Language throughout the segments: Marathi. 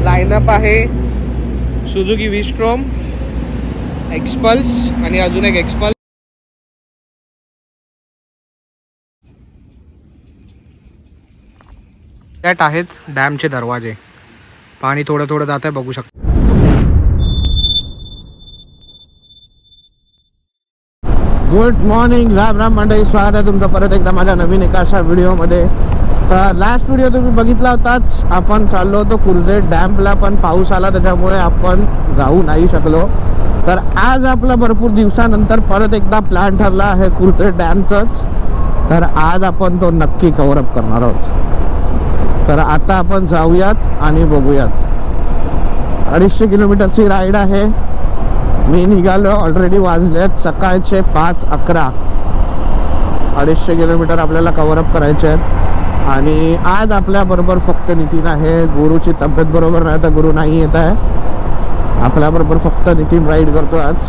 लाईनअप आहे सुझुकी व्ही-स्ट्रॉम, एक्सपल्स आणि अजून एक एक्सपल्स. त्यात आहेत डॅमचे दरवाजे. पाणी थोडं थोडं जात आहे, बघू शकता. गुड मॉर्निंग, राम राम मंडळी. स्वागत आहे तुमचं परत एकदा माझ्या नवीन एका अशा व्हिडिओमध्ये. तर लास्ट व्हिडिओ तुम्ही बघितला होताच. आपण चाललो होतो कुर्जेट डॅमला, पण पाऊस आला त्याच्यामुळे आपण जाऊ नाही शकलो. तर आज आपला भरपूर दिवसानंतर परत एकदा प्लॅन ठरला आहे कुर्जेट डॅमचाच. तर आज आपण तो नक्की कव्हरअप करणार आहोत. तर आता आपण जाऊयात आणि बघूयात. 250 किलोमीटरची राईड आहे. मी निघालो, ऑलरेडी वाजलेत सकाळचे 5:11. 250 किलोमीटर आपल्याला कव्हरअप करायचे आहेत. आणि आज आपल्याबरोबर फक्त नितीन आहे. गुरुची तब्येत बरोबर नाही तर गुरु नाही येत आहे. आपल्याबरोबर फक्त नितीन राईड करतो आज.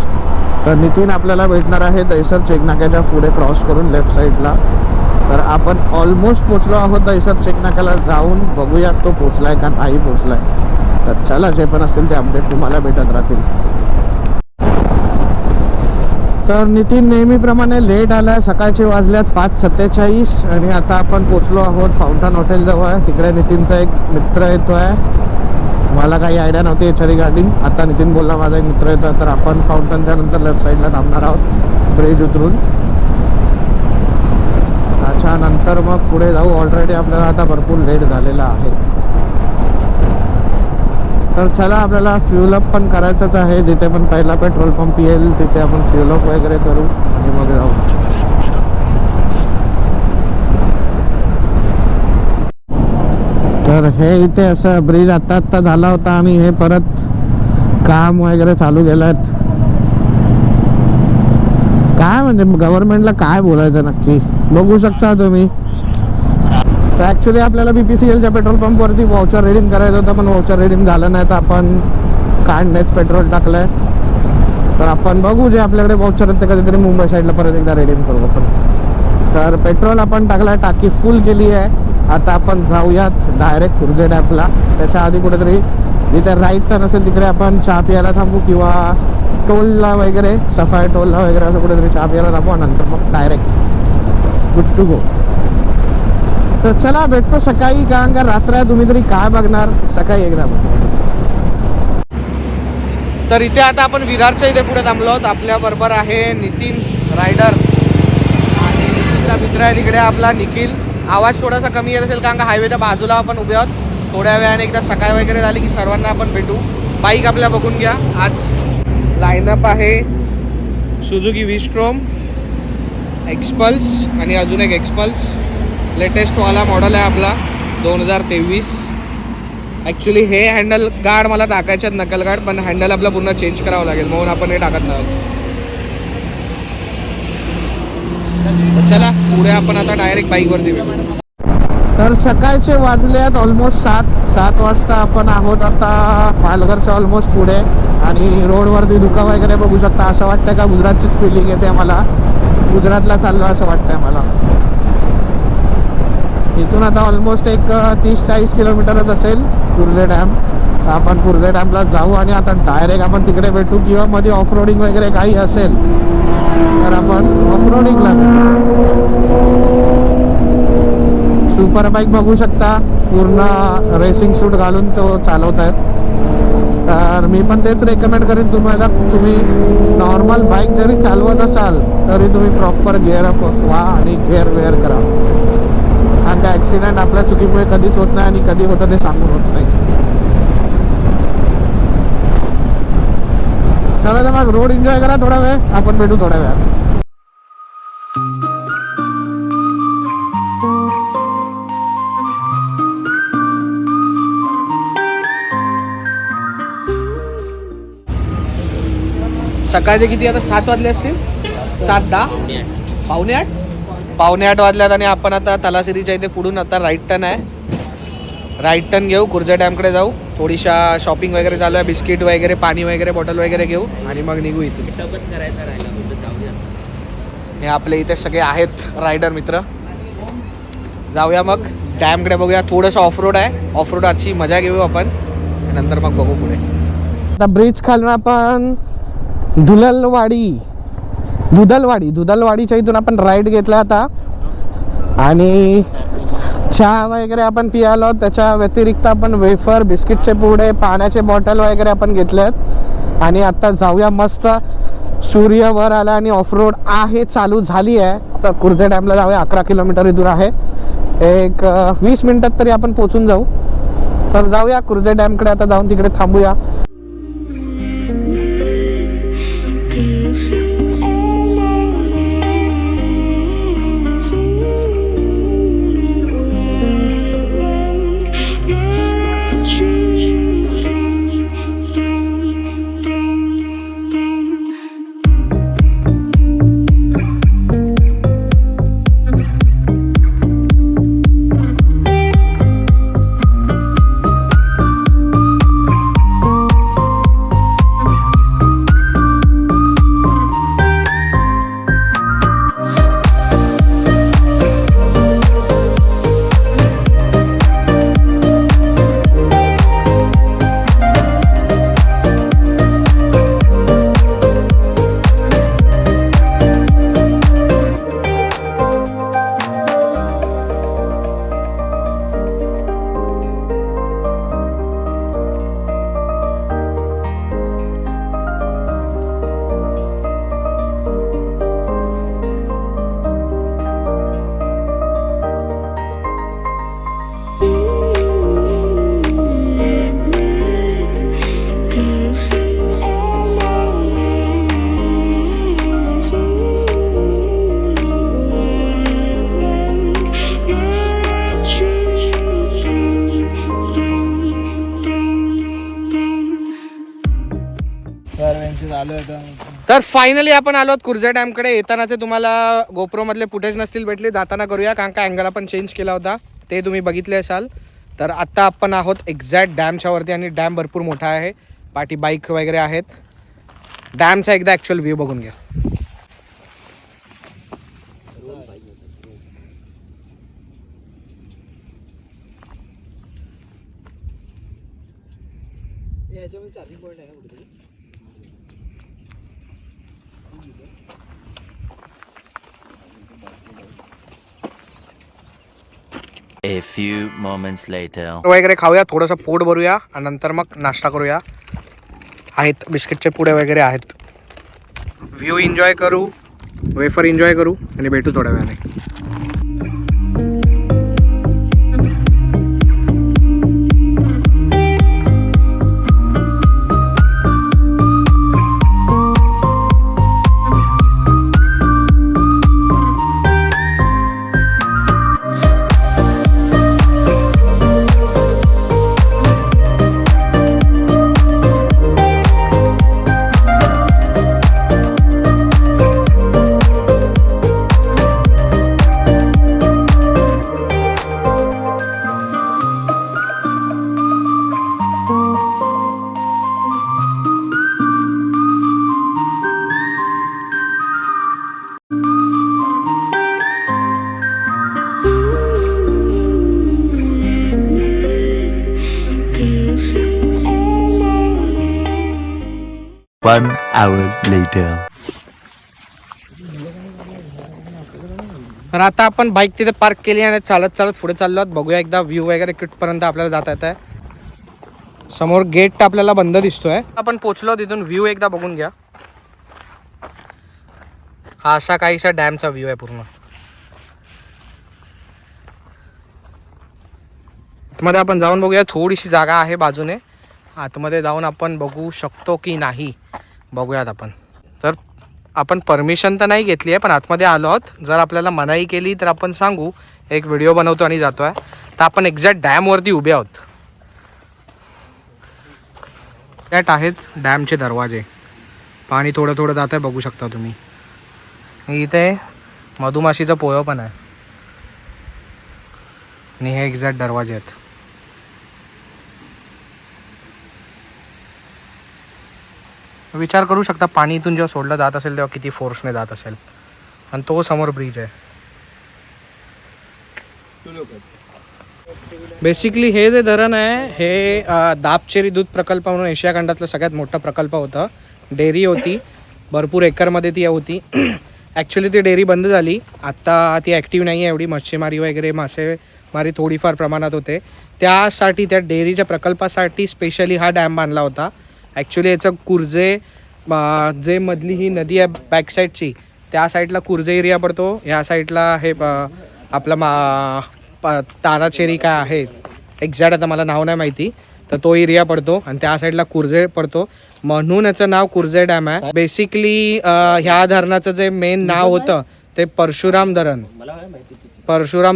तर नितीन आपल्याला भेटणार आहे दहिसर चेकनाक्याच्या पुढे क्रॉस करून लेफ्ट साईडला. तर आपण ऑलमोस्ट पोचलो आहोत दहिसर चेकनाक्याला. जाऊन बघूयात तो पोचलाय का नाही पोचलाय. तर चला, जे पण असतील ते अपडेट तुम्हाला भेटत राहतील. तर नितीन नेहमीप्रमाणे लेट आलाय. सकाळचे वाजल्यात 5:47 आणि आता आपण पोचलो आहोत फाउंटन हॉटेल जवळ. तिकडे नितीनचा एक मित्र येतोय. मला काही आयडिया नव्हती याच्या रिगार्डिंग. आता नितीन बोलला माझा एक मित्र येतोय. तर आपण फाउंटनच्या नंतर लेफ्ट साईडला थांबणार आहोत ब्रिज उतरून. त्याच्यानंतर मग पुढे जाऊ. ऑलरेडी आपल्याला आता भरपूर लेट झालेला आहे. तर चला, आपल्याला फ्युल अप पण करायचंच आहे. जिथे पण पहिला पेट्रोल पंप येईल तिथे आपण फ्युल अप वगैरे करू आणि मग जाऊ. तर हे इथे असं ब्रिज आता झाला होता आणि हे परत काम वगैरे चालू केलं. काय म्हणजे गव्हर्नमेंटला काय बोलायचं नक्की बघू शकता तुम्ही. तर ॲक्च्युली आपल्याला BPCLच्या पेट्रोल पंपवरती वाउचर रिडीम करायचं होतं, पण वाउचर रिडीम झालं नाही. तर आपण काढण्याच पेट्रोल टाकलंय. तर आपण बघू, जे आपल्याकडे वाउचर आहेत ते कधीतरी मुंबई साईडला परत एकदा रिडीम करू आपण. तर पेट्रोल आपण टाकलाय, टाकी फुल केली आहे. आता आपण जाऊयात डायरेक्ट कुर्जेट डॅमला. त्याच्या आधी कुठेतरी जिथे राईट टर्न असेल तिकडे आपण चहा प्यायला थांबू, किंवा टोलला वगैरे, सफाई टोलला वगैरे असं कुठेतरी चहा प्यायला थांबू. नंतर मग डायरेक्ट गुड टू गो. तर चला, भेटतो सकाळी. कारण का रात्र आहे, तुम्ही तरी काय बघणार. सकाळी एकदा भेटतो. तर इथे आता आपण विरारच्या इथे पुढे थांबलो आहोत. आपल्याबरोबर आहे नितीन रायडर आणि नितीनचा मित्र आहे तिकडे आपला निखिल. आवाज थोडासा कमी येत असेल कारण का हायवेच्या बाजूला आपण उभे आहोत. थोड्या वेळाने एकदा सकाळ वगैरे झाली की सर्वांना आपण भेटू. बाईक आपल्या बघून घ्या. आज लाईनअप आहे सुझुकी व्ही-स्ट्रॉम, एक्सपल्स आणि अजून एक एक्सपल्स. लेटेस्टवाला मॉडेल आहे आपला 2023. ॲक्च्युली हे हँडल गार्ड मला टाकायच्यात, नकल गार्ड, पण हँडल आपला पूर्ण चेंज करावं लागेल म्हणून आपण हे टाकत नाही. चला, पुढे आपण आता डायरेक्ट बाईकवरती भेटू. तर सकाळचे वाजलेत ऑलमोस्ट 7 वाजता. आपण आहोत आता पालघरच्या ऑलमोस्ट पुढे. आणि रोडवरती धुका वगैरे बघू शकता. असं वाटतं का गुजरातचीच फिलिंग येते मला. गुजरातला चाललो असं वाटतंय मला. इथून आता ऑलमोस्ट एक 30-40 किलोमीटरच असेल कुर्जे डॅम. तर आपण कुर्जे डॅमला जाऊ आणि आता डायरेक्ट आपण तिकडे भेटू, किंवा मध्ये ऑफ रोडिंग वगैरे काही असेल तर आपण ऑफ रोडिंगला भेटू. सुपर बाईक बघू शकता, पूर्ण रेसिंग सूट घालून तो चालवत आहेत. तर मी पण तेच रेकमेंड करेन तुम्हाला. तुम्ही नॉर्मल बाईक जरी चालवत असाल तरी तुम्ही प्रॉपर गिअरअप व्हा आणि गिअर वेअर करा. कारण का ॲक्सिडेंट आपल्या चुकीमुळे कधीच होत नाही आणि कधी होतं ते सांगून होत नाही. चला तर मग रोड एन्जॉय करा थोडा वेळ. आपण भेटू थोड्या वेळात. सकाळचे किती आता 7 वाजले असतील. 7:10, पावणे आठ वाजल्यात. आणि आपण आता तलासरीच्या इथे पुढून आता राईट टर्न आहे. राईट टर्न घेऊ, कुर्जे डॅमकडे जाऊ. थोडीशा शॉपिंग वगैरे चालू आहे, बिस्किट वगैरे, पाणी वगैरे, बॉटल वगैरे घेऊ आणि मग निघू इथे. हे आपले इथे सगळे आहेत रायडर मित्र. जाऊया मग डॅमकडे, बघूया. थोडंसं ऑफ रोड आहे, ऑफ रोड आजची मजा घेऊ आपण. नंतर मग बघू पुढे. आता ब्रिज खालून आपण दुधलवाडीच्या इथून आपण राईड घेतला आता आणि चहा वगैरे आपण पियालो. त्याच्या व्यतिरिक्त आपण वेफर, बिस्किटचे पुडे, पाण्याचे बॉटल वगैरे आपण घेतलेत आणि आता जाऊया. मस्त सूर्य वर आला आणि ऑफ रोड आहे चालू झाली आहे. आता कुर्जे डॅमला जाऊया. 11 किलोमीटर इथून आहे. एक 20 मिनिटात तरी आपण पोचून जाऊ. तर जाऊया कुर्जे डॅमकडे. आता जाऊन तिकडे थांबूया. तर फायनली आपण आलो कुर्जे डॅमकडे. येतानाचे तुम्हाला गोप्रो मधले फुटेज नसतील भेटले, जाताना करूया कारण का अँगल आपण चेंज केला होता ते तुम्ही बघितले असाल. तर आत्ता आपण आहोत एक्झॅक्ट डॅमच्या वरती आणि डॅम भरपूर मोठा आहे. पाठी बाईक वगैरे आहेत. डॅमचा एकदा ॲक्च्युअल व्ह्यू बघून घ्या. A few moments later. वगैरे खाऊया, थोडंसं पोट भरूया आणि नंतर मग नाश्ता करूया. आहेत बिस्किटचे पुडे वगैरे आहेत. व्ह्यू एन्जॉय करू, वेफर एन्जॉय करू आणि भेटू थोड्या वेळाने. One hour later. तर आता आपण बाईक तिथे पार्क केली आणि चालत चालत पुढे चाललो आहोत. बघूया एकदा व्ह्यू वगैरे कुठपर्यंत आपल्याला जाता येत आहे. समोर गेट आपल्याला बंद दिसतोय. आपण पोचलो तिथून व्ह्यू एकदा बघून घ्या. हा असा काहीसा डॅमचा व्ह्यू आहे पूर्ण. आतमध्ये आपण जाऊन बघूया. थोडीशी जागा आहे बाजूने, आतमध्ये जाऊन आपण बघू शकतो की नाही बघूयात आपण. तर आपण परमिशन तर नाही घेतली आहे पण आतमध्ये आलो आहोत. जर आपल्याला मनाई केली तर आपण सांगू, एक व्हिडिओ बनवतो आणि जातो आहे. तर आपण एक्झॅक्ट डॅमवरती उभे आहोत. त्यात आहेत डॅमचे दरवाजे. पाणी थोडं थोडं जात आहे, बघू शकता तुम्ही. इथे मधुमाशीचं पोळं पण आहे आणि हे एक्झॅक्ट दरवाजे आहेत. विचार करू शकता पाणी इथून जेव्हा सोडलं जात असेल तेव्हा किती फोर्सने जात असेल. आणि तो समोर ब्रिज आहे. बेसिकली हे जे धरण आहे हे दाबचेरी दूध प्रकल्प म्हणून एशिया खंडातलं सगळ्यात मोठा प्रकल्प होता. डेअरी होती, भरपूर एकरमध्ये ती होती. ॲक्च्युली ती डेअरी बंद झाली, आत्ता ती ॲक्टिव्ह नाही आहे एवढी. मच्छीमारी वगैरे मासेमारी थोडीफार प्रमाणात होते, त्यासाठी त्या डेअरीच्या प्रकल्पासाठी स्पेशली हा डॅम बांधला होता. ॲक्च्युली याचं कुर्जे जे मधली ही नदी आहे बॅक साईडची, त्या साईडला कुर्जे एरिया पडतो, ह्या साईडला हे आपला तानाचेरी काय आहे एक्झॅक्ट आता मला नाव नाही माहिती, तर तो एरिया पडतो आणि त्या साईडला कुर्जे पडतो, म्हणून याचं नाव कुर्जे डॅम आहे. बेसिकली ह्या धरणाचं जे मेन नाव होतं ते परशुराम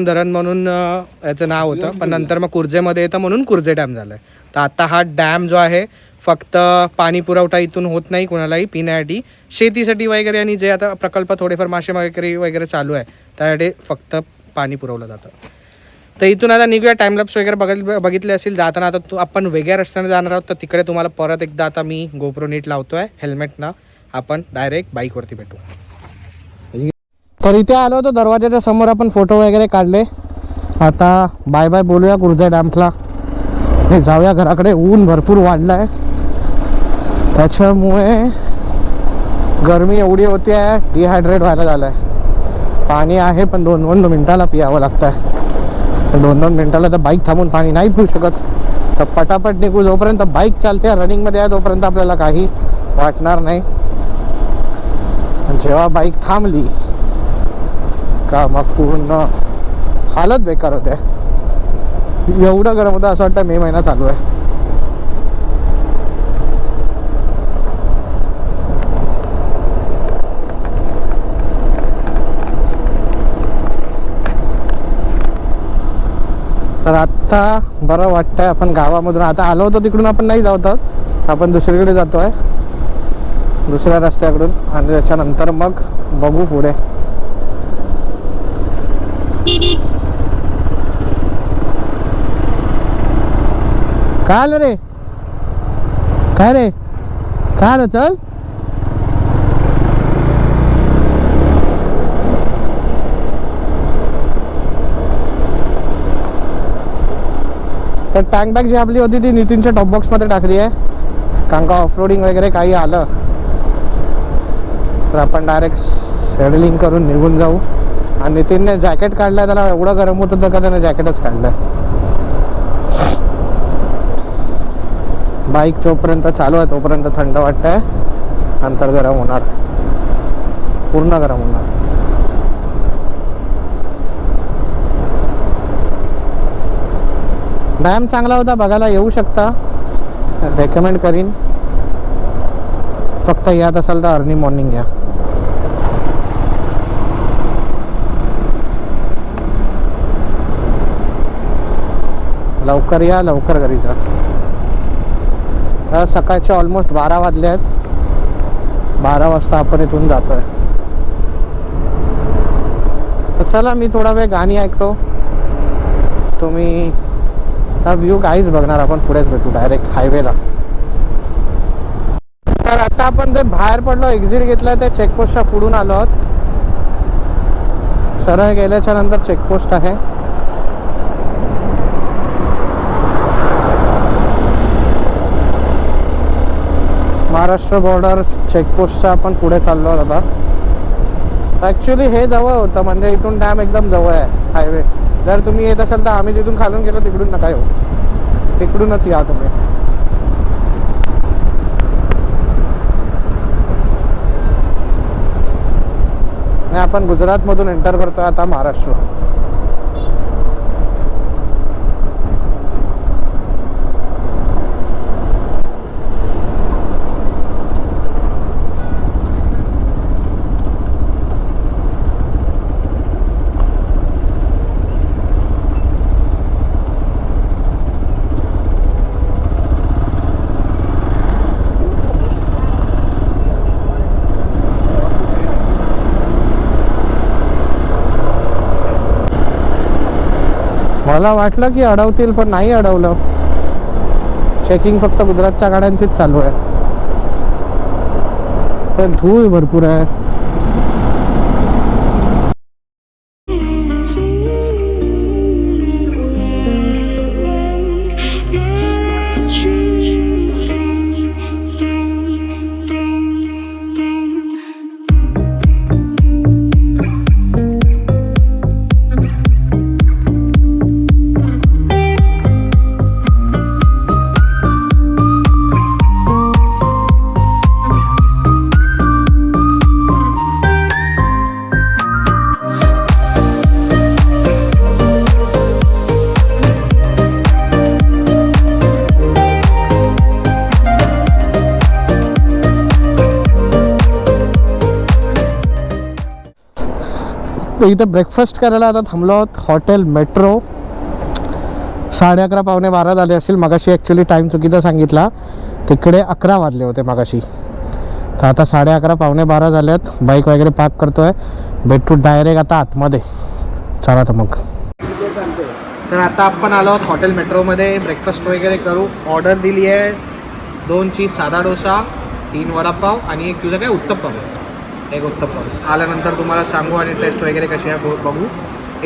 धरण म्हणून याचं नाव होतं, पण नंतर मग कुर्जेमध्ये येतं म्हणून कुर्जे डॅम झालं. तर आता हा डॅम जो आहे फक्त पाणी पुरवठा इथून होत नाही कोणालाही पिण्यासाठी, शेतीसाठी वगैरे आणि जे आता प्रकल्प थोडेफार मासेमारी वगैरे चालू आहे त्यासाठी फक्त पाणी पुरवलं जातं. तर इथून आता निघूया. टाइमलॅप्स वगैरे बघितले असेल जाताना. आता आपण वेगळ्या रस्त्याने जाणार आहोत, तर तिकडे तुम्हाला परत एकदा आता मी गोप्रो नीट लावतो आहे हेल्मेटनं, आपण डायरेक्ट बाईकवरती भेटू. तर इथे आलो होतो दरवाजाच्या समोर, आपण फोटो वगैरे काढले. आता बाय बाय बोलूया कुर्जे डॅम्पला, जाऊया घराकडे. ऊन भरपूर वाढलं आहे, त्याच्यामुळे गरमी एवढी होती आहे, डिहायड्रेट व्हायला झालं आहे. पाणी आहे पण 2-2 मिनटाला पियावं लागतं आहे. 2-2 मिनटाला तर बाईक थांबून पाणी नाही पिऊ शकत. तर पटापट निघू, जोपर्यंत बाईक चालते रनिंगमध्ये आहे तोपर्यंत आपल्याला काही वाटणार नाही. जेव्हा बाईक थांबली का मग पूर्ण हालत बेकार होते. एवढं गरम होतं असं वाटतं मे महिना चालू आहे. तर आत्ता बरं वाटतंय. आपण गावामधून आता आलो होतो, तिकडून आपण नाही जात आहोत, आपण दुसरीकडे जातो आहे, दुसऱ्या रस्त्याकडून, आणि त्याच्यानंतर मग बघू पुढे. काय आलं रे, काय रे, काय आलं, चल. तर टँक बॅग जी आपली होती ती नितीनच्या टॉप बॉक्समध्ये टाकली आहे, कारण का ऑफरोडिंग वगैरे काही आलं तर आपण डायरेक्ट शेड्युलिंग करून निघून जाऊ. आणि नितीनने जॅकेट काढलं, त्याला एवढं गरम होतं तर का त्याने जॅकेटच काढलं. बाईक जोपर्यंत चालू आहे तोपर्यंत थंड वाटतंय, नंतर गरम होणार, पूर्ण गरम होणार. डॅम चांगला होता, बघायला येऊ शकता, रेकमेंड करीन. फक्त यात असाल तर अर्ली मॉर्निंग या. लवकर या, लवकर घरी जा. तर सकाळचे ऑलमोस्ट 12 वाजले आहेत. 12 वाजता आपण इथून जातोय. तर चला, मी थोडा वेळ गाणी ऐकतो, तुम्ही हा व्ह्यू काहीच बघणार, आपण पुढेच भेटू डायरेक्ट हायवेला. तर आता आपण जे बाहेर पडलो, एक्झिट घेतलं, ते चेकपोस्टच्या पुढून आलो आहोत. सरळ गेल्याच्या नंतर चेकपोस्ट आहे. महाराष्ट्र बॉर्डर चेकपोस्टच्या आपण पुढे चाललो आहोत आता. ॲक्च्युली हे जवळ होतं, म्हणजे इथून डॅम एकदम जवळ आहे हायवे. जर तुम्ही येत असाल तर आम्ही जिथून खालून गेलो तिकडून नका येऊ, तिकडूनच या तुम्ही. आणि आपण गुजरातमधून एंटर करतोय आता महाराष्ट्र. मला वाटलं की अडवतील, पण नाही अडवलं. चेकिंग फक्त गुजरातच्या गाड्यांचीच चालू आहे. तर धूळ भरपूर आहे. तर इथे ब्रेकफास्ट करायला आता थांबलो आहोत हॉटेल मेट्रो. 11:30 पावणे 12 झाले असेल. मगाशी ॲक्च्युली टाईम चुकीचा सांगितला, तिकडे 11 वाजले होते मगाशी. तर आता 11:30 पावणे 12 झाल्यात. बाईक वगैरे पार्क करतोय, भेटू डायरेक्ट आता आतमध्ये. चला तर मग. तर आता आपण आलो आहोत हॉटेल मेट्रोमध्ये. ब्रेकफास्ट वगैरे करू. ऑर्डर दिली आहे 2 चीज साधा डोसा, 3 वडापाव आणि एक तुझं काय उत्तप्पा. एक उत्तप्पा आल्यानंतर तुम्हाला सांगू आणि टेस्ट वगैरे कशी आहे बघू.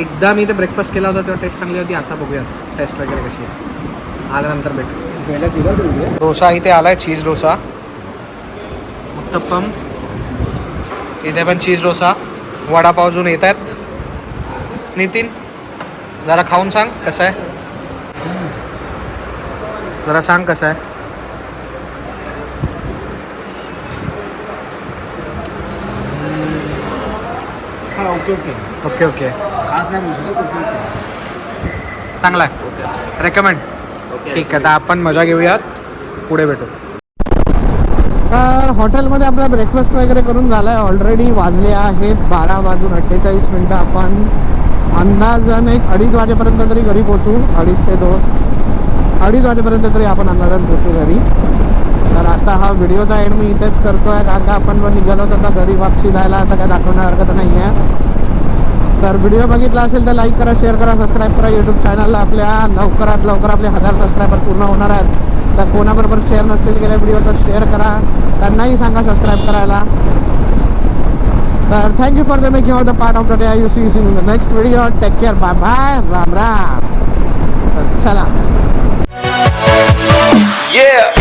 एकदा मी इथे ब्रेकफास्ट केला होता तेव्हा टेस्ट चांगली होती. आता बघूयात टेस्ट वगैरे कशी आहे, आल्यानंतर भेटू. डोसा इथे आला आहे, चीज डोसा. उत्तप्पम इथे पण चीज डोसा. वडापाव अजून येत आहेत. नितीन जरा खाऊन सांग कसं आहे, जरा सांग कसं आहे. ओके ओके खास नाही बोलू शकत. चांगला आहे, रेकमेंड. ठीक आहे, तर आपण मजा घेऊयात, पुढे भेटू. तर हॉटेलमध्ये आपला ब्रेकफास्ट वगैरे करून झाला आहे. ऑलरेडी वाजले आहेत 12:48. आपण अंदाजाने एक 2:30 वाजेपर्यंत तरी घरी पोचू. 2:30 ते 2:30 वाजेपर्यंत तरी आपण अंदाजाने पोचू घरी. तर आता हा व्हिडिओचा एंड मी इथेच करतो आहे, कारण का आपण पण निघालो तर आता घरी वापसी जायला आता काय दाखवण्यासारखं तर नाही आहे. तर व्हिडिओ बघितला असेल तर लाईक करा, शेअर करा, सबस्क्राईब करा यूट्यूब चॅनलला. आपल्या लवकरात लवकर आपले 1000 सबस्क्रायबर पूर्ण होणार आहेत. तर कोणाबरोबर शेअर नसतील केले व्हिडिओ तर शेअर करा, त्यांनाही सांगा सबस्क्राईब करायला. तर thank you for the making of the part of the day. You see in the next video. Take care, bye bye, Ram Ram. तर चला. Yeah!